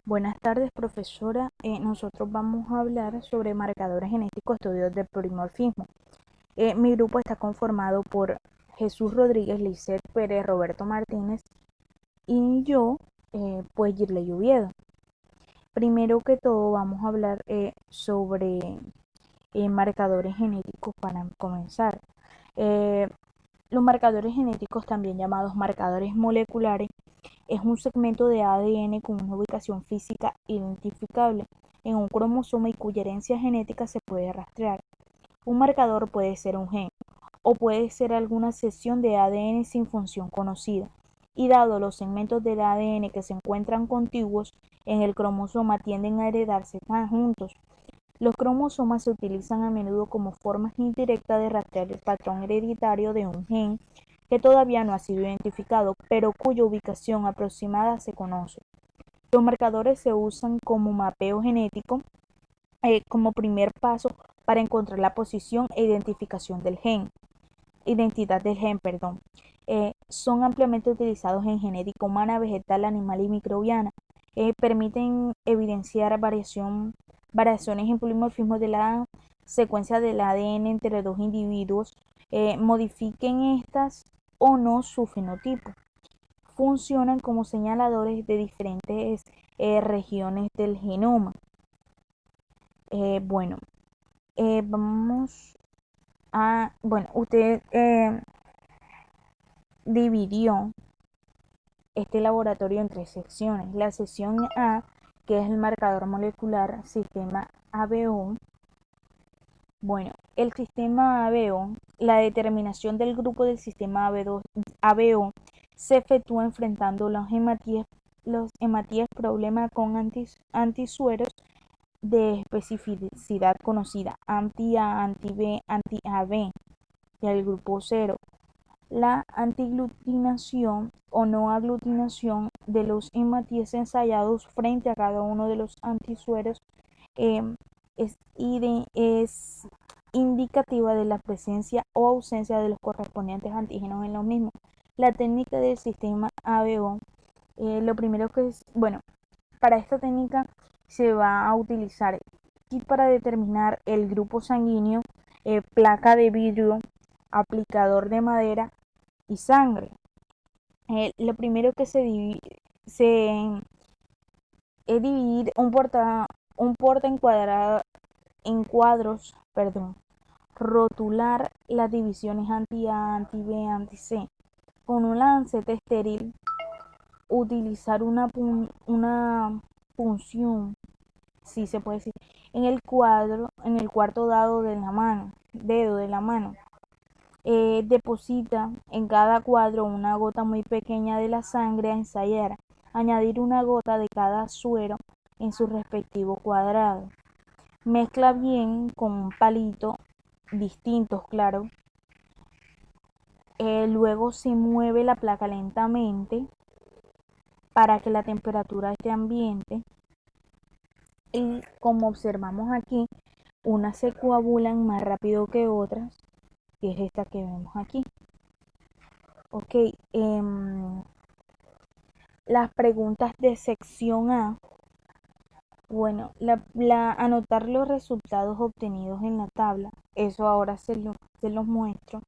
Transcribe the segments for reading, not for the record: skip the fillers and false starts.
Buenas tardes, profesora. Nosotros vamos a hablar sobre marcadores genéticos, estudios del polimorfismo. Mi grupo está conformado por Jesús Rodríguez, Lisset Pérez, Roberto Martínez y yo, pues Girley Oviedo. Primero que todo vamos a hablar sobre marcadores genéticos para comenzar. Eh, los marcadores genéticos, también llamados marcadores moleculares, es un segmento de ADN con una ubicación física identificable en un cromosoma y cuya herencia genética se puede rastrear. Un marcador puede ser un gen o puede ser alguna sección de ADN sin función conocida, y dado los segmentos del ADN que se encuentran contiguos en el cromosoma tienden a heredarse tan juntos. Los cromosomas se utilizan a menudo como formas indirectas de rastrear el patrón hereditario de un gen que todavía no ha sido identificado, pero cuya ubicación aproximada se conoce. Los marcadores se usan como mapeo genético como primer paso para encontrar la posición e identidad del gen, perdón. Son ampliamente utilizados en genética humana, vegetal, animal y microbiana. Permiten evidenciar variaciones en polimorfismo de la secuencia del ADN entre dos individuos, modifiquen estas o no su fenotipo. Funcionan como señaladores de diferentes regiones del genoma. Bueno, vamos bueno, usted dividió este laboratorio en tres secciones. La sección A, que es el marcador molecular sistema ABO. Bueno, el sistema ABO, la determinación del grupo del sistema ABO se efectúa enfrentando los hematíes problema con antisueros de especificidad conocida, anti-A, anti-B, anti-AB del grupo 0. La antiglutinación o no aglutinación de los hematíes ensayados frente a cada uno de los antisueros eh, es indicativa de la presencia o ausencia de los correspondientes antígenos en los mismos. La técnica del sistema ABO, lo primero que es, bueno, para esta técnica se va a utilizar kit para determinar el grupo sanguíneo, placa de vidrio, aplicador de madera y sangre. Lo primero que es dividir un porta en cuadros, perdón, rotular las divisiones anti-A, anti-B, anti-C. Con un lancete estéril, utilizar una punción, si se puede decir, en el cuarto dedo de la mano. Deposita en cada cuadro una gota muy pequeña de la sangre a ensayar. Añadir una gota de cada suero en su respectivo cuadrado. Mezcla bien con un palito, distintos, claro. Luego se mueve la placa lentamente para que la temperatura esté ambiente. Y como observamos aquí, unas se coagulan más rápido que otras, que es esta que vemos aquí. Ok, las preguntas de sección A. Bueno, anotar los resultados obtenidos en la tabla, eso ahora se los muestro.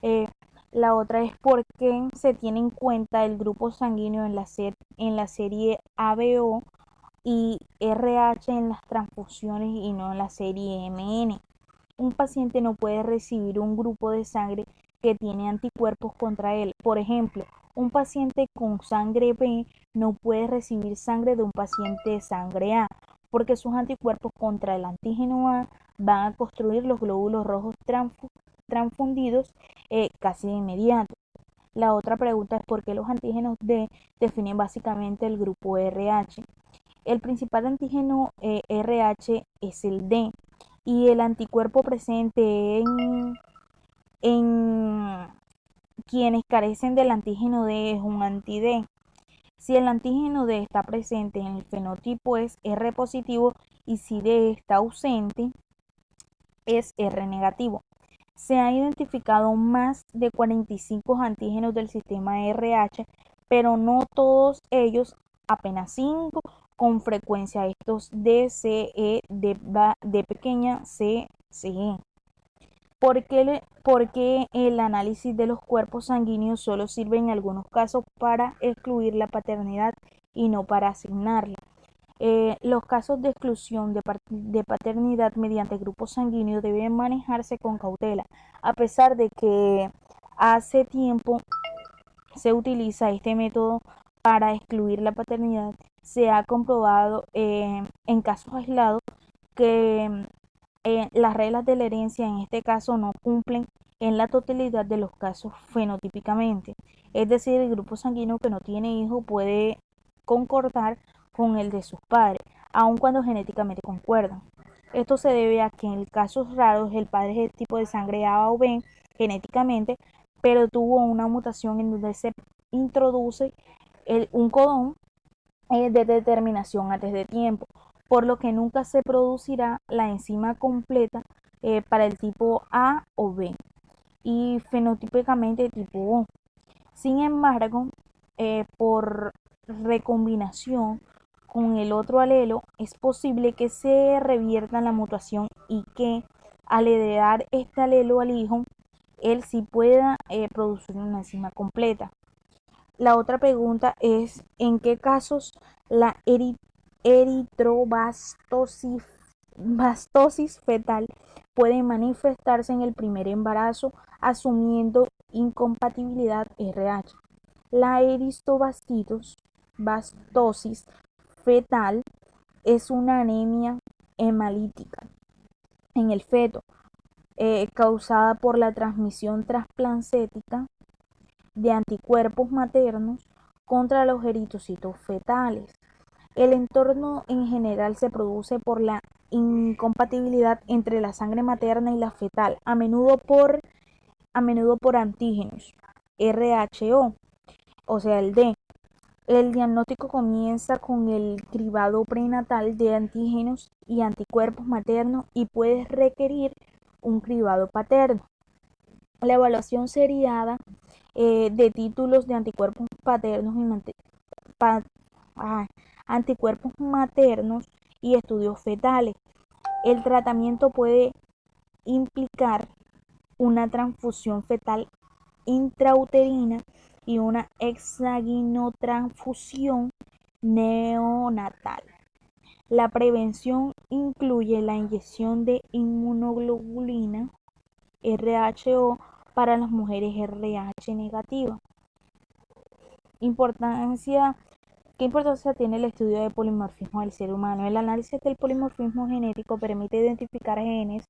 Eh, la otra es por qué se tiene en cuenta el grupo sanguíneo en la serie ABO y RH en las transfusiones y no en la serie MN. Un paciente no puede recibir un grupo de sangre que tiene anticuerpos contra él. Por ejemplo, un paciente con sangre B no puede recibir sangre de un paciente de sangre A, porque sus anticuerpos contra el antígeno A van a construir los glóbulos rojos transfundidos casi de inmediato. La otra pregunta es por qué los antígenos D definen básicamente el grupo RH. El principal antígeno RH es el D, y el anticuerpo presente en quienes carecen del antígeno D es un anti-D. Si el antígeno D está presente en el fenotipo es R positivo, y si D está ausente es R negativo. Se han identificado más de 45 antígenos del sistema RH, pero no todos ellos, apenas 5, con frecuencia estos DCE de pequeña CCE. Porque el análisis de los cuerpos sanguíneos solo sirve en algunos casos para excluir la paternidad y no para asignarla? Los casos de exclusión de paternidad mediante grupos sanguíneos deben manejarse con cautela, a pesar de que hace tiempo se utiliza este método para excluir la paternidad. Se ha comprobado en casos aislados que las reglas de la herencia en este caso no cumplen en la totalidad de los casos fenotípicamente. Es decir, el grupo sanguíneo que no tiene hijo puede concordar con el de sus padres, aun cuando genéticamente concuerdan. Esto se debe a que en casos raros el padre es el tipo de sangre A o B genéticamente, pero tuvo una mutación en donde se introduce un codón de determinación antes de tiempo, por lo que nunca se producirá la enzima completa para el tipo A o B y fenotípicamente tipo O. Sin embargo, por recombinación con el otro alelo, es posible que se revierta la mutación y que al heredar este alelo al hijo, él sí pueda producir una enzima completa. La otra pregunta es, ¿en qué casos la eritrobastosis fetal puede manifestarse en el primer embarazo asumiendo incompatibilidad RH? La eritrobastosis fetal es una anemia hemalítica en el feto causada por la transmisión transplacética de anticuerpos maternos contra los eritrocitos fetales. El entorno en general se produce por la incompatibilidad entre la sangre materna y la fetal, a menudo por antígenos RHO, o sea, el D. El diagnóstico comienza con el cribado prenatal de antígenos y anticuerpos maternos y puede requerir un cribado paterno. La evaluación seriada de títulos de anticuerpos paternos y anticuerpos maternos y estudios fetales. El tratamiento puede implicar una transfusión fetal intrauterina y una hexaginotransfusión neonatal. La prevención incluye la inyección de inmunoglobulina RHO para las mujeres RH negativas. ¿Qué importancia tiene el estudio de polimorfismo del ser humano? El análisis del polimorfismo genético permite identificar genes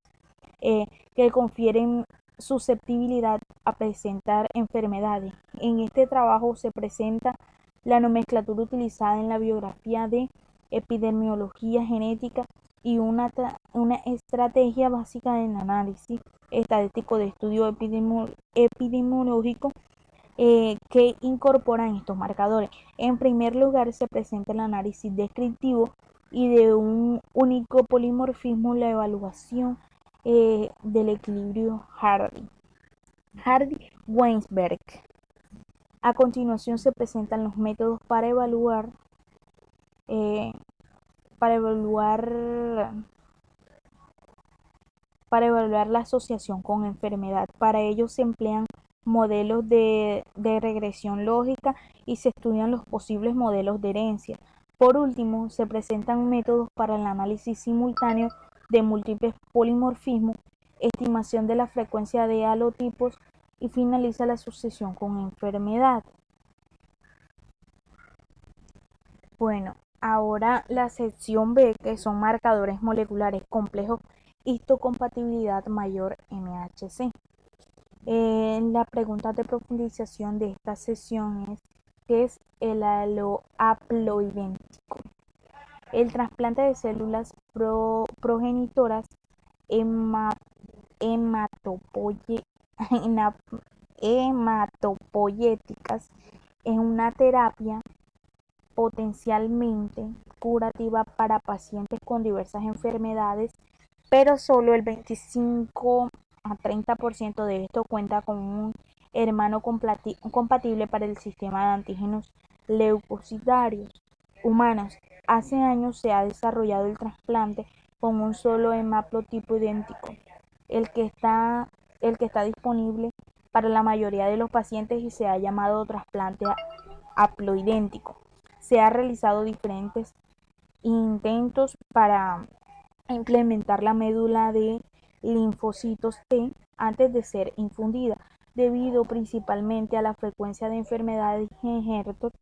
que confieren susceptibilidad a presentar enfermedades. En este trabajo se presenta la nomenclatura utilizada en la biografía de epidemiología genética y una estrategia básica del análisis estadístico de estudio epidemiológico que incorporan estos marcadores. En primer lugar, se presenta el análisis descriptivo y de un único polimorfismo, la evaluación del equilibrio Hardy-Weinberg. A continuación se presentan los métodos eh, para evaluar la asociación con enfermedad. Para ello se emplean modelos de regresión lógica y se estudian los posibles modelos de herencia. Por último, se presentan métodos para el análisis simultáneo de múltiples polimorfismos, estimación de la frecuencia de halotipos y finaliza la asociación con enfermedad. Bueno, ahora la sección B, que son marcadores moleculares complejos, histocompatibilidad mayor MHC. La pregunta de profundización de esta sesión es: ¿qué es el haploidéntico? El trasplante de células progenitoras hematopoyéticas es una terapia potencialmente curativa para pacientes con diversas enfermedades, pero solo el 25 a 30% de esto cuenta con un hermano compatible para el sistema de antígenos leucocitarios. humanos. Hace años se ha desarrollado el trasplante con un solo hematotipo idéntico, el que está, el que está disponible para la mayoría de los pacientes y se ha llamado trasplante haploidéntico. Se han realizado diferentes intentos para implementar la médula de linfocitos T antes de ser infundida, debido principalmente a la frecuencia de enfermedades injertos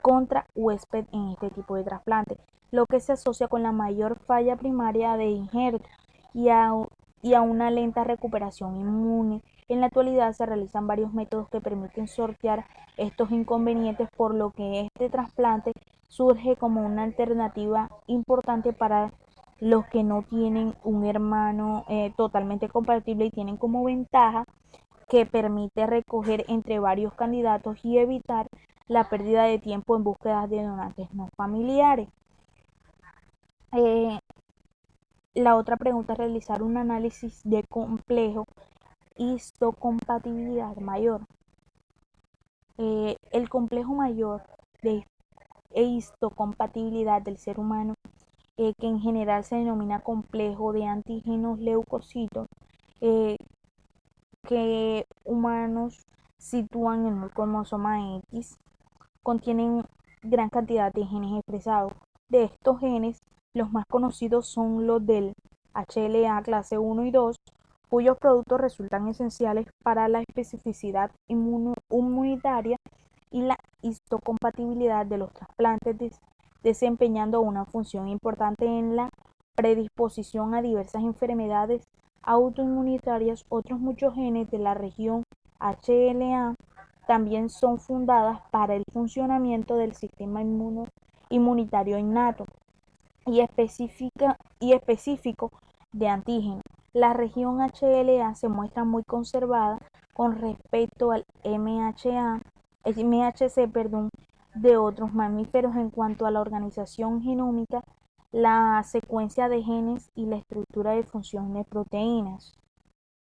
contra huésped en este tipo de trasplante, lo que se asocia con la mayor falla primaria de injerto y a, y a una lenta recuperación inmune. En la actualidad se realizan varios métodos que permiten sortear estos inconvenientes, por lo que este trasplante surge como una alternativa importante para los que no tienen un hermano totalmente compatible y tienen como ventaja que permite recoger entre varios candidatos y evitar la pérdida de tiempo en búsqueda de donantes no familiares. Eh, la otra pregunta es realizar un análisis de complejo histocompatibilidad mayor. El complejo mayor de histocompatibilidad del ser humano, que en general se denomina complejo de antígenos leucocitos, eh, que humanos sitúan en el cromosoma X, contienen gran cantidad de genes expresados. De estos genes, los más conocidos son los del HLA clase 1 y 2, cuyos productos resultan esenciales para la especificidad inmunitaria y la histocompatibilidad de los trasplantes, desempeñando una función importante en la predisposición a diversas enfermedades autoinmunitarias. Otros muchos genes de la región HLA también son fundadas para el funcionamiento del sistema inmunitario innato y específico de antígenos. La región HLA se muestra muy conservada con respecto al MHC, de otros mamíferos en cuanto a la organización genómica, la secuencia de genes y la estructura de función de proteínas.